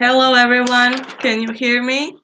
Hello everyone, can you hear me?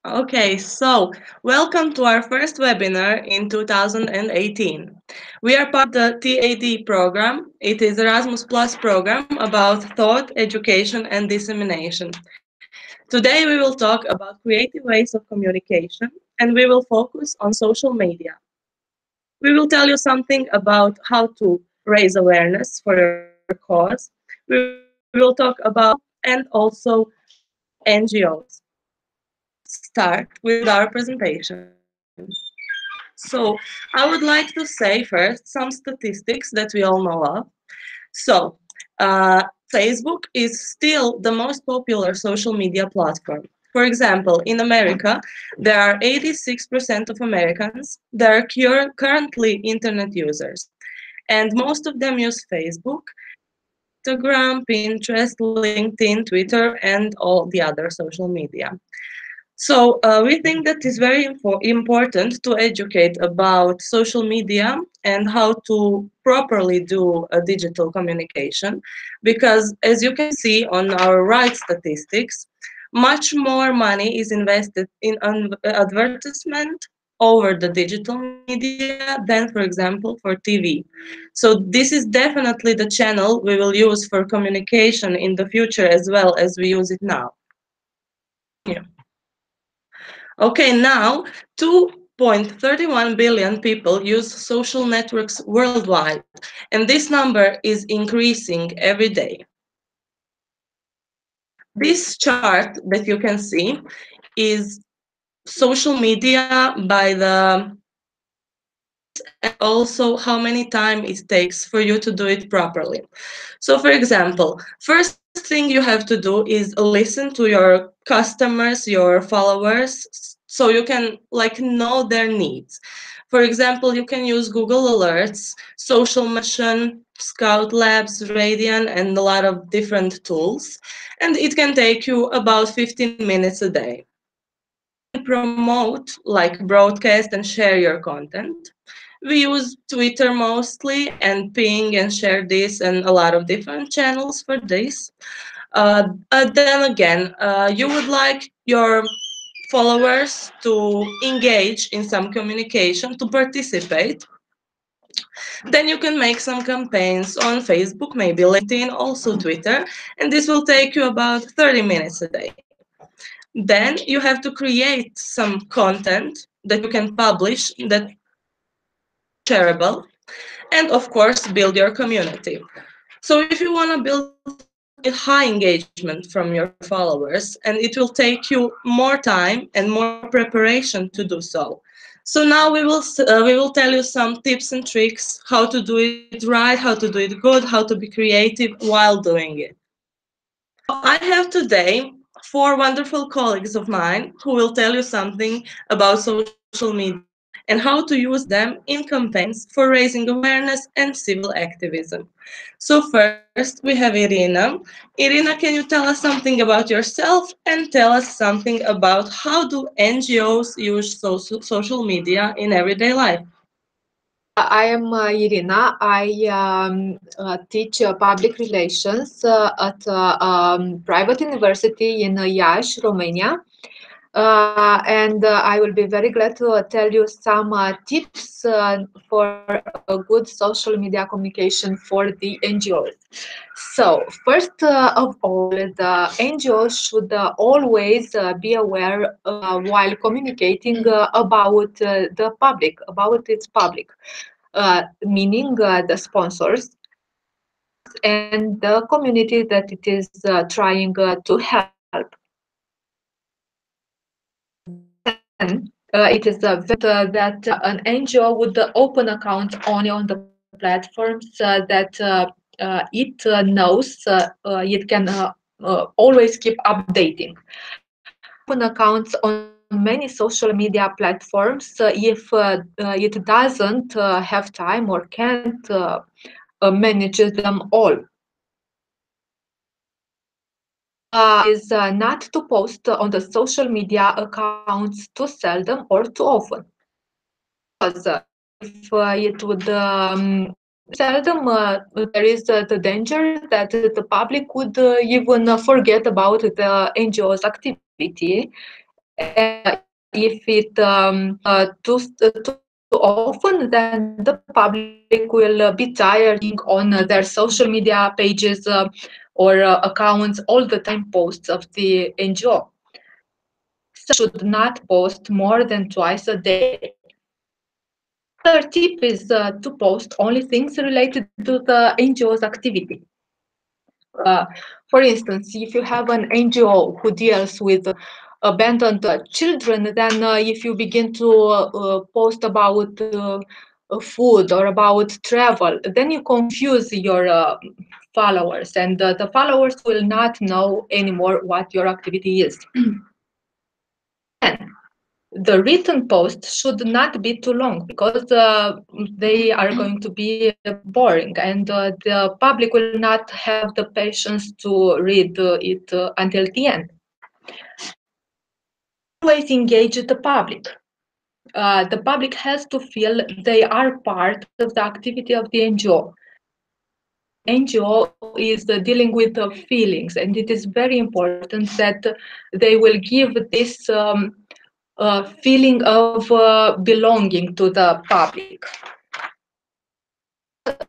Okay, so welcome to our first webinar in 2018. We are part of the TAD program. It is Erasmus Plus program about thought, education and dissemination. Today we will talk about creative ways of communication and we will focus on social media. We will tell you something about how to raise awareness for your cause. We will talk about and also NGOs. Start with our presentation. So I would like to say first some statistics that we all know of. So uh, Facebook is still the most popular social media platform. For example, in America, there are 86% of Americans that are currently internet users, and most of them use Facebook, Instagram, Pinterest, LinkedIn, Twitter, and all the other social media. So we think that is very important to educate about social media and how to properly do a digital communication, because as you can see on our right statistics, much more money is invested in advertisement over the digital media than, for example, for TV. So this is definitely the channel we will use for communication in the future as well as we use it now. Yeah. Okay, now 2.31 billion people use social networks worldwide, and this number is increasing every day. This chart that you can see is social media by the and also how many time it takes for you to do it properly. So for example, first thing you have to do is listen to your customers, your followers, so you can like know their needs. For example, you can use Google Alerts, Social Mission, Scout Labs, Radian, and a lot of different tools. And it can take you about 15 minutes a day. Promote, like broadcast and share your content. We use Twitter mostly and ping and share this and a lot of different channels for this. Then again, you would like your followers to engage in some communication, to participate. Then you can make some campaigns on Facebook, maybe LinkedIn, also Twitter, and this will take you about 30 minutes a day. Then you have to create some content that you can publish that shareable, and of course build your community. So if you want to build high engagement from your followers, and it will take you more time and more preparation to do so. So now we will tell you some tips and tricks how to do it right, how to do it good, how to be creative while doing it. I have today four wonderful colleagues of mine who will tell you something about social media and how to use them in campaigns for raising awareness and civil activism. So first we have Irina. Irina, can you tell us something about yourself and tell us something about how do NGOs use social media in everyday life? I am Irina. I teach public relations at a private university in Iași, Romania. And I will be very glad to tell you some tips for a good social media communication for the NGOs. So, first of all, the NGOs should always be aware while communicating about the public, about its public, meaning the sponsors and the community that it is trying to help. Then it is that an NGO would open accounts only on the platforms that it knows it can always keep updating. Open accounts on many social media platforms if it doesn't have time or can't manage them all. Is not to post on the social media accounts too seldom or too often. Because if it would Seldom there is the danger that the public would even forget about the NGO's activity. If it too often, then the public will be tired on their social media pages or accounts all the time posts of the NGO. Should not post more than twice a day. Another tip is to post only things related to the NGO's activity. Uh, for instance, if you have an NGO who deals with abandoned children, then if you begin to post about food or about travel, then you confuse your followers, and the followers will not know anymore what your activity is. And the written post should not be too long because they are going to be boring, and the public will not have the patience to read it until the end. Always engage the public. The public has to feel they are part of the activity of the NGO. NGO is dealing with feelings, and it is very important that they will give this feeling of belonging to the public.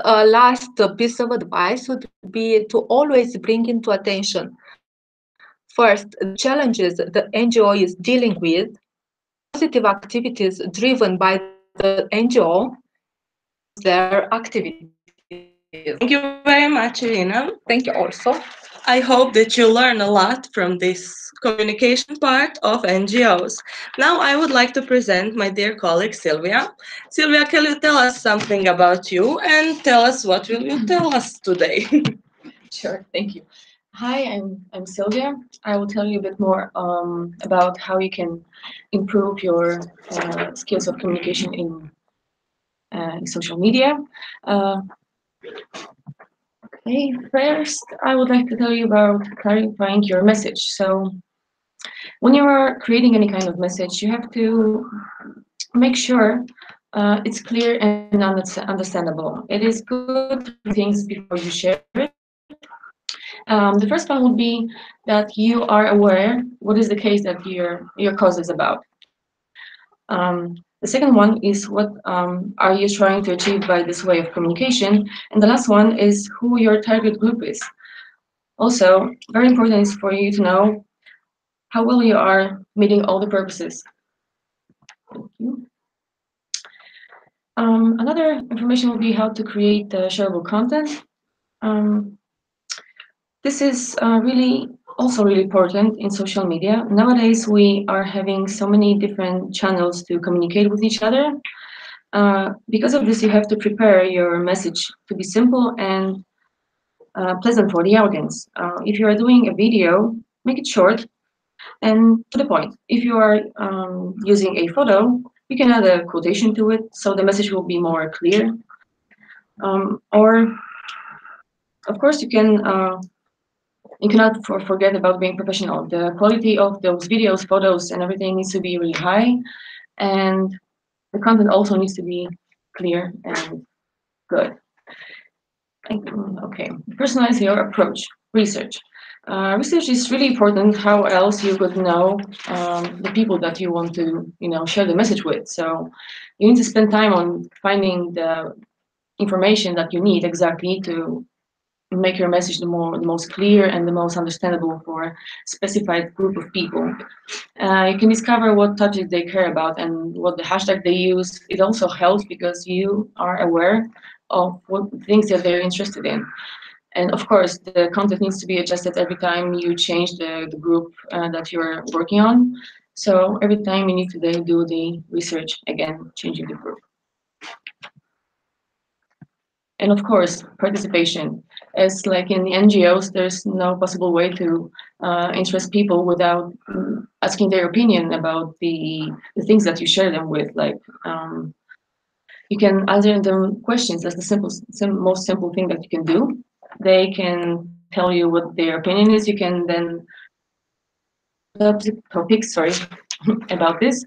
Last piece of advice would be to always bring into attention first the challenges the NGO is dealing with, positive activities driven by the NGO, their activities. Thank you very much, Irina. Thank you also. I hope that you learn a lot from this communication part of NGOs. Now I would like to present my dear colleague Sylvia. Sylvia, can you tell us something about you and tell us what will you tell us today? Sure, thank you. Hi, I'm Sylvia. I will tell you a bit more about how you can improve your skills of communication in social media. Okay, first I would like to tell you about clarifying your message. So when you are creating any kind of message, you have to make sure it's clear and understandable. It is good to things before you share it. The first one would be that you are aware what is the case that your cause is about. The second one is what are you trying to achieve by this way of communication, and the last one is who your target group is. Also, very important is for you to know how well you are meeting all the purposes. Thank you. Another information will be how to create shareable content. This is really important in social media. Nowadays, we are having so many different channels to communicate with each other. Because of this, you have to prepare your message to be simple and pleasant for the audience. If you are doing a video, make it short and to the point. If you are using a photo, you can add a quotation to it, so the message will be more clear. Or, of course, you cannot forget about being professional. The quality of those videos, photos, and everything needs to be really high, and the content also needs to be clear and good. Okay, personalize your approach. Research. Research is really important. How else you would know the people that you want to, share the message with? So you need to spend time on finding the information that you need exactly to make your message the most clear and the most understandable for a specified group of people. You can discover what topics they care about and what the hashtag they use. It also helps because you are aware of what things that they're interested in. And of course, the content needs to be adjusted every time you change the group that you're working on. So every time you need to do the research again, changing the group. And of course, participation. As like in the NGOs, there's no possible way to interest people without asking their opinion about the things that you share them with. Like you can answer them questions. That's the most simple thing that you can do. They can tell you what their opinion is. You can then topics, about this.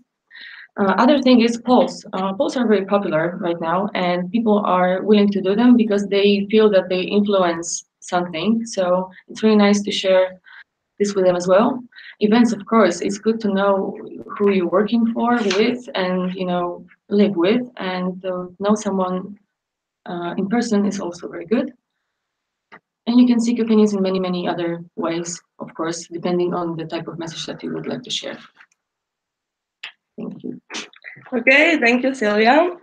Other thing is polls. Polls are very popular right now, and people are willing to do them because they feel that they influence something. So it's really nice to share this with them as well. Events, of course, it's good to know who you're working for, with, and live with, and know someone in person is also very good. And you can seek opinions in many, many other ways, of course, depending on the type of message that you would like to share. Thank you. Okay, thank you, Silvia.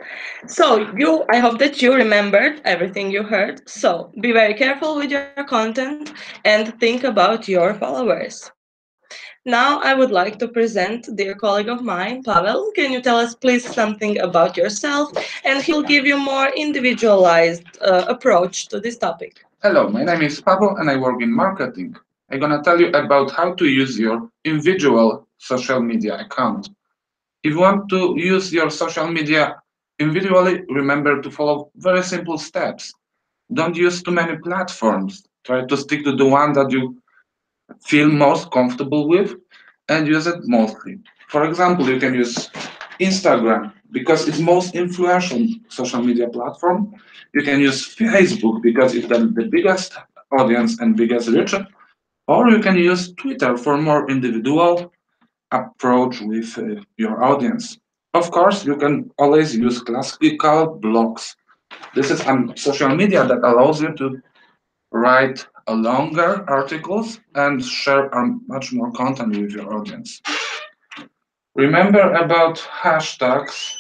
So I hope that you remembered everything you heard. So be very careful with your content and think about your followers. Now I would like to present dear colleague of mine, Pavel. Can you tell us please something about yourself? And he'll give you more individualized approach to this topic. Hello, my name is Pavel and I work in marketing. I'm gonna tell you about how to use your individual social media account. If you want to use your social media individually, remember to follow very simple steps. Don't use too many platforms. Try to stick to the one that you feel most comfortable with and use it mostly. For example, you can use Instagram because it's most influential social media platform. You can use Facebook because it's the biggest audience and biggest reach, or you can use Twitter for more individual approach with your audience. Of course, you can always use classical blogs. This is social media that allows you to write a longer articles and share much more content with your audience. Remember about hashtags.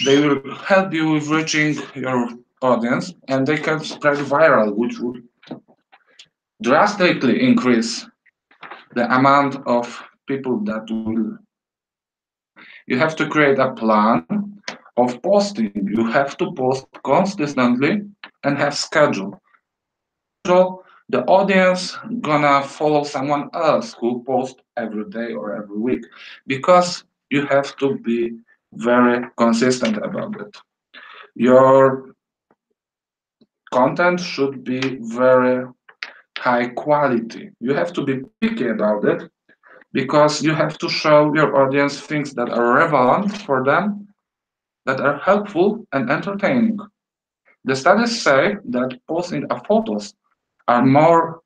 They will help you with reaching your audience and they can spread viral, which would drastically increase the amount of people that will. You have to create a plan of posting. You have to post consistently and have schedule. The audience gonna follow someone else who posts every day or every week because you have to be very consistent about it. Your content should be very high quality. You have to be picky about it because you have to show your audience things that are relevant for them, that are helpful and entertaining. The studies say that posting a photos are most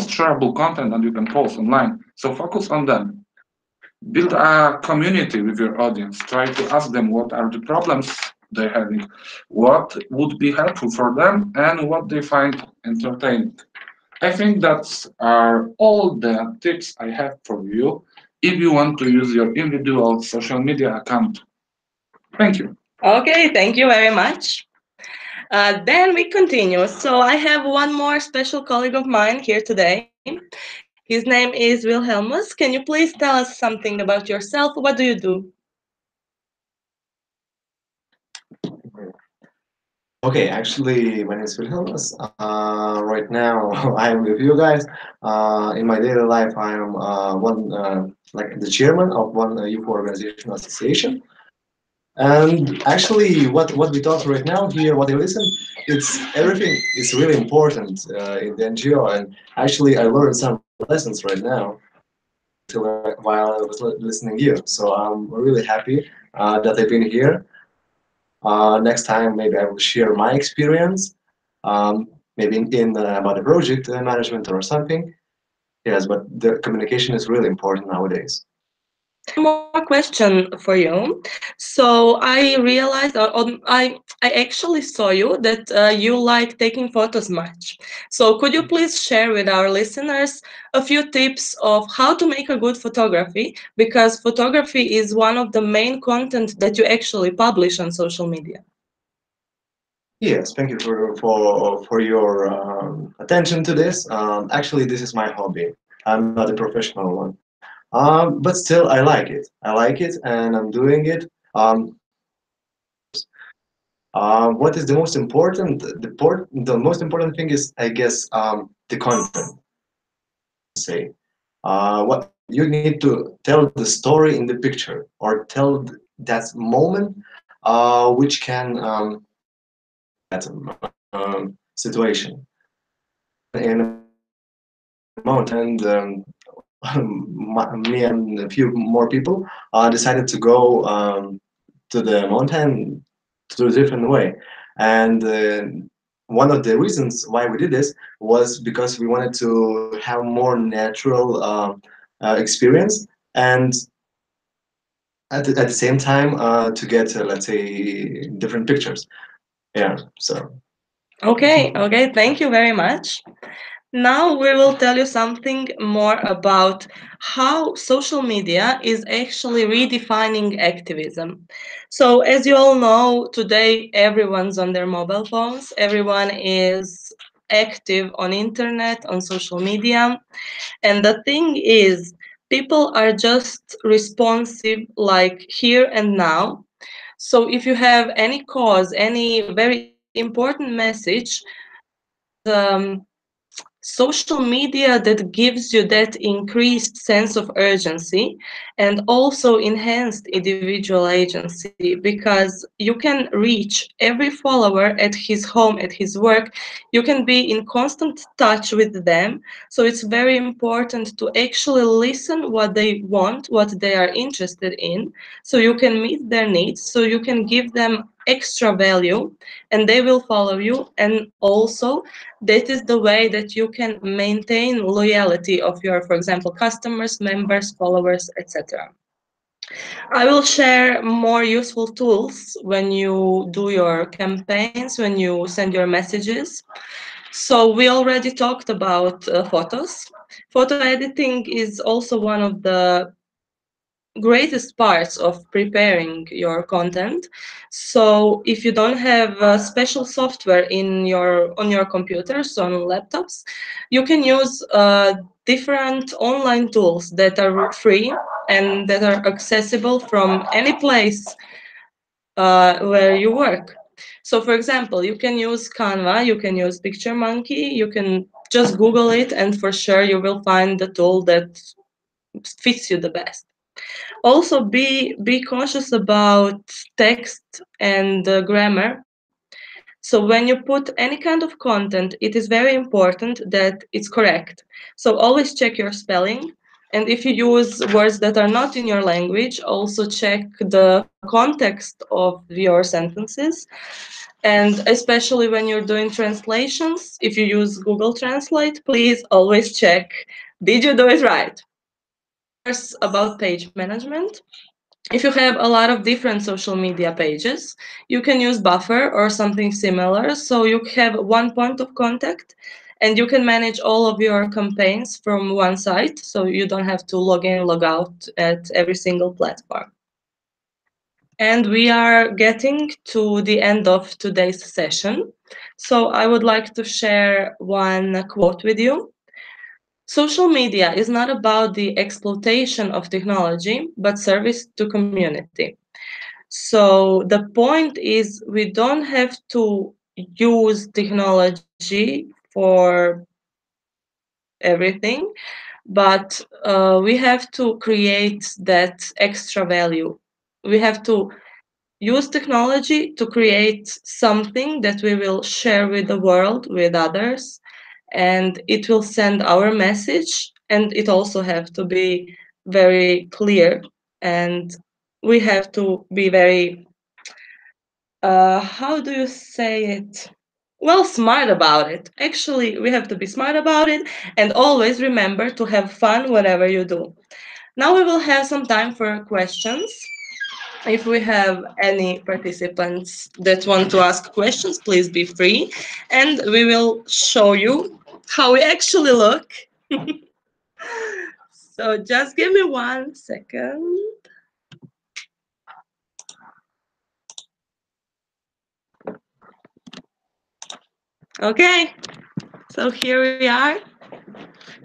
shareable content that you can post online. So focus on them. Build a community with your audience. Try to ask them what are the problems they're having, what would be helpful for them, and what they find entertaining. I think that's are all the tips I have for you if you want to use your individual social media account. Thank you. Okay, thank you very much. Then we continue. So I have one more special colleague of mine here today. His name is Wilhelmus. Can you please tell us something about yourself? What do you do? Okay, actually, my name is Wilhelmus. Right now, I am with you guys. In my daily life, I am like the chairman of one youth organization association. And actually, what we talk right now here, what I listen, it's everything is really important in the NGO. And actually, I learned some lessons right now while I was listening to you. So I'm really happy that I've been here. Next time, maybe I will share my experience, maybe in about the project management or something. Yes, but the communication is really important nowadays. More question for you. So I realized, I actually saw you that you like taking photos much. So could you please share with our listeners a few tips of how to make a good photography? Because photography is one of the main content that you actually publish on social media. Yes, thank you for your attention to this. Actually, this is my hobby. I'm not a professional one, but still, I like it. I like it, and I'm doing it. What is the most important? The most important thing is, I guess, the content. Say, what you need to tell the story in the picture or tell that moment, which can that situation in a moment and me and a few more people decided to go to the mountain to a different way. And one of the reasons why we did this was because we wanted to have more natural experience, and at the same time to get let's say different pictures. Yeah, so Okay, okay, thank you very much. Now we will tell you something more about how social media is actually redefining activism. So, as you all know, today everyone's on their mobile phones, everyone is active on internet, on social media. And the thing is, people are just responsive like here and now. So if you have any cause, any very important message, social media that gives you that increased sense of urgency and also enhanced individual agency, because you can reach every follower at his home, at his work. You can be in constant touch with them, so it's very important to actually listen what they want, what they are interested in, so you can meet their needs, so you can give them extra value and they will follow you. And also that is the way that you can maintain loyalty of your, for example, customers, members, followers, etc. I will share more useful tools when you do your campaigns, when you send your messages. So we already talked about photos. Photo editing is also one of the greatest parts of preparing your content. So if you don't have special software in your on your computers, on laptops, you can use different online tools that are free and that are accessible from any place where you work. So for example, you can use Canva, you can use PictureMonkey, you can just Google it, and for sure you will find the tool that fits you the best. Also, be cautious about text and grammar. So when you put any kind of content, it is very important that it's correct. So always check your spelling. And if you use words that are not in your language, also check the context of your sentences. And especially when you're doing translations, if you use Google Translate, please always check, did you do it right? Course, about page management. If you have a lot of different social media pages, you can use Buffer or something similar. So you have one point of contact and you can manage all of your campaigns from one site. So you don't have to log in, log out at every single platform. And we are getting to the end of today's session. So I would like to share one quote with you. Social media is not about the exploitation of technology, but service to community. So the point is, we don't have to use technology for everything, but we have to create that extra value. We have to use technology to create something that we will share with the world, with others, and it will send our message, and it also have to be very clear, and we have to be very how do you say it? Well, smart about it. Actually, we have to be smart about it and always remember to have fun whatever you do. Now we will have some time for questions. If we have any participants that want to ask questions, please be free and we will show you how we actually look. So just give me 1 second. Okay, so here we are.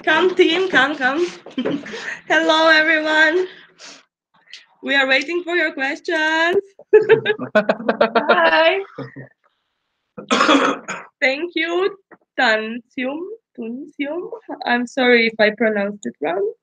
Come, team, come. Hello, everyone. We are waiting for your questions. Hi. Thank you, Tunsium. I'm sorry if I pronounced it wrong.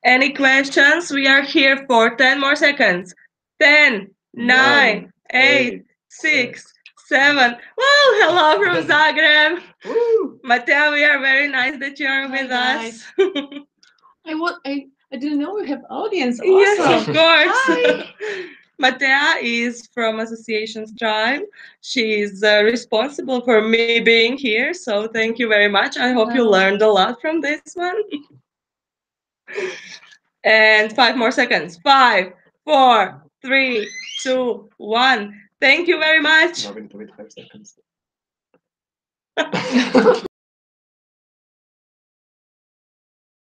Any questions? We are here for 10 more seconds. 10, 9, 8, 6, 7. Well, hello from Zagreb. Woo! Matea, we are very nice that you are Hi, with guys. us. I didn't know we have audience. Awesome. Yes, of course. Hi. Matea is from Association Strive. She is responsible for me being here, so thank you very much. I hope you learned a lot from this one. And 5 more seconds. 5, 4, 3, 2, 1. Thank you very much. Now we need to wait 5 seconds.